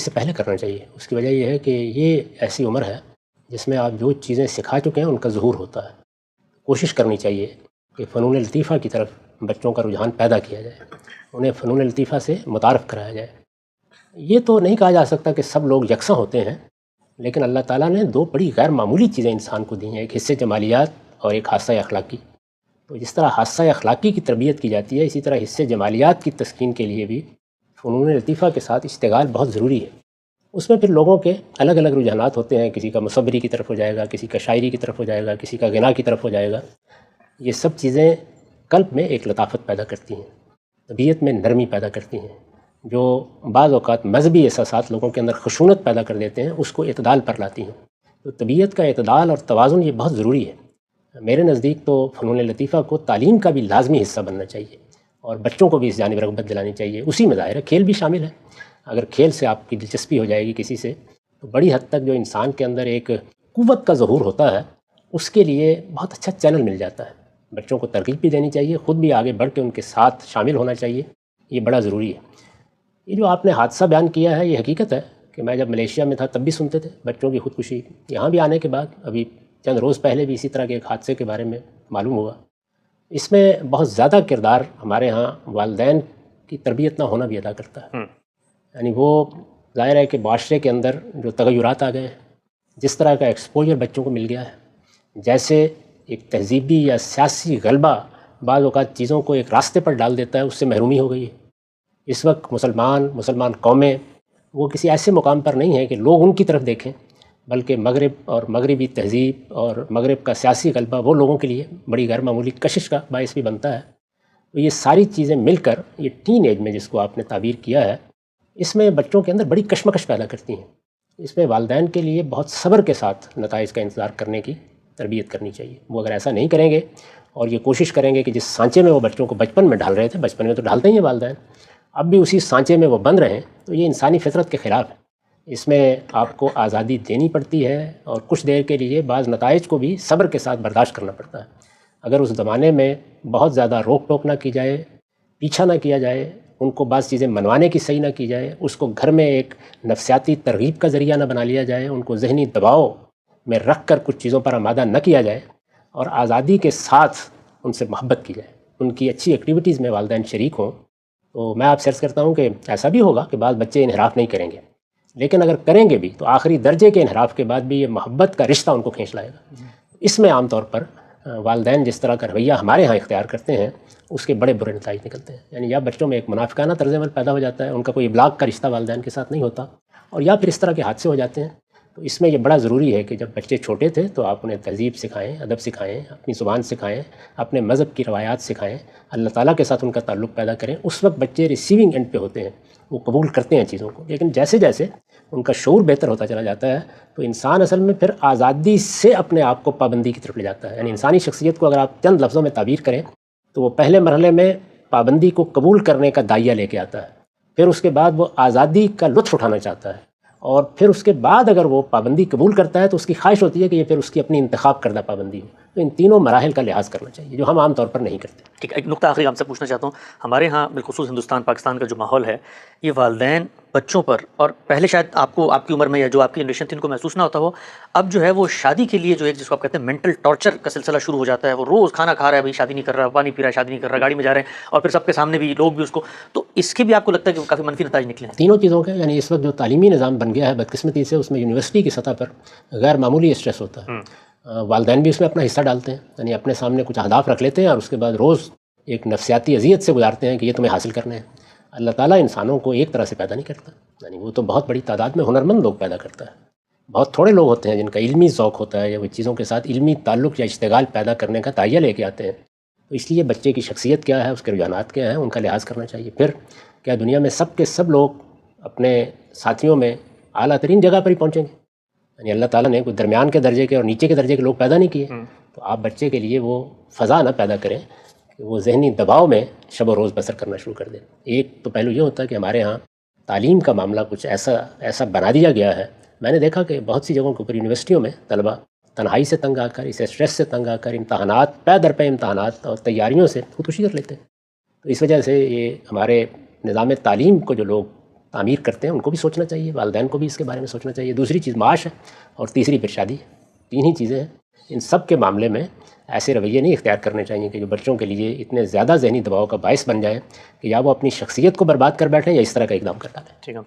سے پہلے کرنا چاہیے۔ اس کی وجہ یہ ہے کہ یہ ایسی عمر ہے جس میں آپ جو چیزیں سکھا چکے ہیں ان کا ظہور ہوتا ہے۔ کوشش کرنی چاہیے کہ فنون لطیفہ کی طرف بچوں کا رجحان پیدا کیا جائے، انہیں فنون لطیفہ سے متعارف کرایا جائے۔ یہ تو نہیں کہا جا سکتا کہ سب لوگ یکساں ہوتے ہیں، لیکن اللہ تعالیٰ نے دو بڑی غیر معمولی چیزیں انسان کو دی ہیں، ایک حصہ جمالیات اور ایک حادثہ اخلاقی۔ تو جس طرح حادثہ اخلاقی کی تربیت کی جاتی ہے، اسی طرح حصہ جمالیات کی تسکین کے لیے بھی فنون لطیفہ کے ساتھ اشتغال بہت ضروری ہے۔ اس میں پھر لوگوں کے الگ الگ رجحانات ہوتے ہیں، کسی کا مصوری کی طرف ہو جائے گا، کسی کا شاعری کی طرف ہو جائے گا، کسی کا غنا کی طرف ہو جائے گا۔ یہ سب چیزیں قلب میں ایک لطافت پیدا کرتی ہیں، طبیعت میں نرمی پیدا کرتی ہیں، جو بعض اوقات مذہبی احساسات لوگوں کے اندر خشونت پیدا کر دیتے ہیں، اس کو اعتدال پر لاتی ہیں۔ تو طبیعت کا اعتدال اور توازن یہ بہت ضروری ہے۔ میرے نزدیک تو فنون لطیفہ کو تعلیم کا بھی لازمی حصہ بننا چاہیے، اور بچوں کو بھی اس جانب رغبت دلانی چاہیے۔ اسی میں ظاہر ہے کھیل بھی شامل ہے۔ اگر کھیل سے آپ کی دلچسپی ہو جائے گی کسی سے، تو بڑی حد تک جو انسان کے اندر ایک قوت کا ظہور ہوتا ہے، اس کے لیے بہت اچھا چینل مل جاتا ہے۔ بچوں کو ترغیب بھی دینی چاہیے، خود بھی آگے بڑھ کے ان کے ساتھ شامل ہونا چاہیے، یہ بڑا ضروری ہے۔ یہ جو آپ نے حادثہ بیان کیا ہے، یہ حقیقت ہے کہ میں جب ملیشیا میں تھا تب بھی سنتے تھے بچوں کی خودکشی۔ یہاں بھی آنے کے بعد ابھی چند روز پہلے بھی اسی طرح کے ایک حادثے کے بارے میں معلوم ہوا۔ اس میں بہت زیادہ کردار ہمارے ہاں والدین کی تربیت نہ ہونا بھی ادا کرتا ہے۔ یعنی وہ ظاہر ہے کہ معاشرے کے اندر جو تغیرات آ گئے ہیں، جس طرح کا ایکسپوجر بچوں کو مل گیا ہے، جیسے ایک تہذیبی یا سیاسی غلبہ بعض اوقات چیزوں کو ایک راستے پر ڈال دیتا ہے، اس سے محرومی ہو گئی ہے۔ اس وقت مسلمان قومیں وہ کسی ایسے مقام پر نہیں ہیں کہ لوگ ان کی طرف دیکھیں، بلکہ مغرب اور مغربی تہذیب اور مغرب کا سیاسی غلبہ وہ لوگوں کے لیے بڑی غیر معمولی کشش کا باعث بھی بنتا ہے۔ تو یہ ساری چیزیں مل کر یہ ٹین ایج میں جس کو آپ نے تعبیر کیا ہے، اس میں بچوں کے اندر بڑی کشمکش پیدا کرتی ہیں۔ اس میں والدین کے لیے بہت صبر کے ساتھ نتائج کا انتظار کرنے کی تربیت کرنی چاہیے۔ وہ اگر ایسا نہیں کریں گے اور یہ کوشش کریں گے کہ جس سانچے میں وہ بچوں کو بچپن میں ڈال رہے تھے، بچپن میں تو ڈالتے ہی ہیں والدین، اب بھی اسی سانچے میں وہ بند رہیں، تو یہ انسانی فطرت کے خلاف ہے۔ اس میں آپ کو آزادی دینی پڑتی ہے، اور کچھ دیر کے لیے بعض نتائج کو بھی صبر کے ساتھ برداشت کرنا پڑتا ہے۔ اگر اس زمانے میں بہت زیادہ روک ٹوک نہ کی جائے، پیچھا نہ کیا جائے، ان کو بعض چیزیں منوانے کی صحیح نہ کی جائے، اس کو گھر میں ایک نفسیاتی ترغیب کا ذریعہ نہ بنا لیا جائے، ان کو ذہنی دباؤ میں رکھ کر کچھ چیزوں پر آمادہ نہ کیا جائے، اور آزادی کے ساتھ ان سے محبت کی جائے، ان کی اچھی ایکٹیویٹیز میں والدین شریک ہوں، تو میں آپ سے عرض کرتا ہوں کہ ایسا بھی ہوگا کہ بعض بچے انحراف نہیں کریں گے، لیکن اگر کریں گے بھی تو آخری درجے کے انحراف کے بعد بھی یہ محبت کا رشتہ ان کو کھینچ لائے گا۔ اس میں عام طور پر والدین جس طرح کا رویہ ہمارے ہاں اختیار کرتے ہیں، اس کے بڑے برے نتائج نکلتے ہیں۔ یعنی یا بچوں میں ایک منافقانہ طرز عمل پیدا ہو جاتا ہے، ان کا کوئی ابلاغ کا رشتہ والدین کے ساتھ نہیں ہوتا، اور یا پھر اس طرح کے حادثے ہو جاتے ہیں۔ تو اس میں یہ بڑا ضروری ہے کہ جب بچے چھوٹے تھے تو آپ انہیں تہذیب سکھائیں، ادب سکھائیں، اپنی زبان سکھائیں، اپنے مذہب کی روایات سکھائیں، اللہ تعالیٰ کے ساتھ ان کا تعلق پیدا کریں۔ اس وقت بچے ریسیونگ اینڈ پہ ہوتے ہیں، وہ قبول کرتے ہیں چیزوں کو، لیکن جیسے جیسے ان کا شعور بہتر ہوتا چلا جاتا ہے تو انسان اصل میں پھر آزادی سے اپنے آپ کو پابندی کی طرف لے جاتا ہے۔ یعنی انسانی شخصیت کو اگر آپ چند لفظوں میں تعبیر کریں تو وہ پہلے مرحلے میں پابندی کو قبول کرنے کا داعیہ لے کے آتا ہے، پھر اس کے بعد وہ آزادی کا لطف اٹھانا چاہتا ہے، اور پھر اس کے بعد اگر وہ پابندی قبول کرتا ہے تو اس کی خواہش ہوتی ہے کہ یہ پھر اس کی اپنی انتخاب کردہ پابندی ہو۔ تو ان تینوں مراحل کا لحاظ کرنا چاہیے، جو ہم عام طور پر نہیں کرتے۔ ٹھیک ہے، ایک نقطہ آخری آپ سے پوچھنا چاہتا ہوں۔ ہمارے ہاں بالخصوص ہندوستان پاکستان کا جو ماحول ہے، یہ والدین بچوں پر، اور پہلے شاید آپ کو آپ کی عمر میں یا جو آپ کی جنریشن تھی ان کو محسوس نہ ہوتا ہو، اب جو ہے وہ شادی کے لیے جو ایک جس کو آپ کہتے ہیں مینٹل ٹارچر کا سلسلہ شروع ہو جاتا ہے۔ وہ روز کھانا کھا رہا ہے، ابھی شادی نہیں کر رہا، پانی پی رہا ہے، شادی نہیں کر رہا، گاڑی میں جا رہے ہیں، اور پھر سب کے سامنے بھی لوگ بھی اس کو، تو اس کے بھی آپ کو لگتا ہے کہ کافی منفی نتائج نکلے ہیں؟ تینوں چیزوں کے، یعنی اس وقت جو تعلیمی نظام بن گیا ہے بدقسمتی سے، اس میں یونیورسٹی کی سطح پر غیر معمولی اسٹریس ہوتا ہے۔ والدین بھی اس میں اپنا حصہ ڈالتے ہیں، یعنی اپنے سامنے کچھ اہداف رکھ لیتے ہیں اور اس کے بعد روز ایک نفسیاتی اذیت سے گزارتے ہیں کہ یہ تمہیں حاصل کرنے ہیں۔ اللہ تعالیٰ انسانوں کو ایک طرح سے پیدا نہیں کرتا، یعنی وہ تو بہت بڑی تعداد میں ہنرمند لوگ پیدا کرتا ہے۔ بہت تھوڑے لوگ ہوتے ہیں جن کا علمی ذوق ہوتا ہے یا وہ چیزوں کے ساتھ علمی تعلق یا اشتغال پیدا کرنے کا داعیہ لے کے آتے ہیں۔ تو اس لیے بچے کی شخصیت کیا ہے، اس کے رجحانات کیا ہیں، ان کا لحاظ کرنا چاہیے۔ پھر کیا دنیا میں سب کے سب لوگ اپنے ساتھیوں میں اعلیٰ ترین جگہ پر ہی پہنچیں گے؟ یعنی اللہ تعالیٰ نے کوئی درمیان کے درجے کے اور نیچے کے درجے کے لوگ پیدا نہیں کیے، تو آپ بچے کے لیے وہ فضا نہ پیدا کریں کہ وہ ذہنی دباؤ میں شب و روز بسر کرنا شروع کر دیں۔ ایک تو پہلو یہ ہوتا ہے کہ ہمارے ہاں تعلیم کا معاملہ کچھ ایسا بنا دیا گیا ہے۔ میں نے دیکھا کہ بہت سی جگہوں کے اوپر یونیورسٹیوں میں طلبہ تنہائی سے تنگ آ کر، اس اسٹریس سے تنگ آ کر، امتحانات پے در پے امتحانات اور تیاریوں سے خودکشی کر لیتے ہیں۔ تو اس وجہ سے یہ ہمارے نظام تعلیم کو جو لوگ تعمیر کرتے ہیں ان کو بھی سوچنا چاہیے، والدین کو بھی اس کے بارے میں سوچنا چاہیے۔ دوسری چیز معاش ہے، اور تیسری پھر شادی ہے۔ تین ہی چیزیں ہیں۔ ان سب کے معاملے میں ایسے رویے نہیں اختیار کرنے چاہیے کہ جو بچوں کے لیے اتنے زیادہ ذہنی دباؤ کا باعث بن جائے کہ یا وہ اپنی شخصیت کو برباد کر بیٹھیں یا اس طرح کا اقدام کر ڈالیں۔ ٹھیک ہے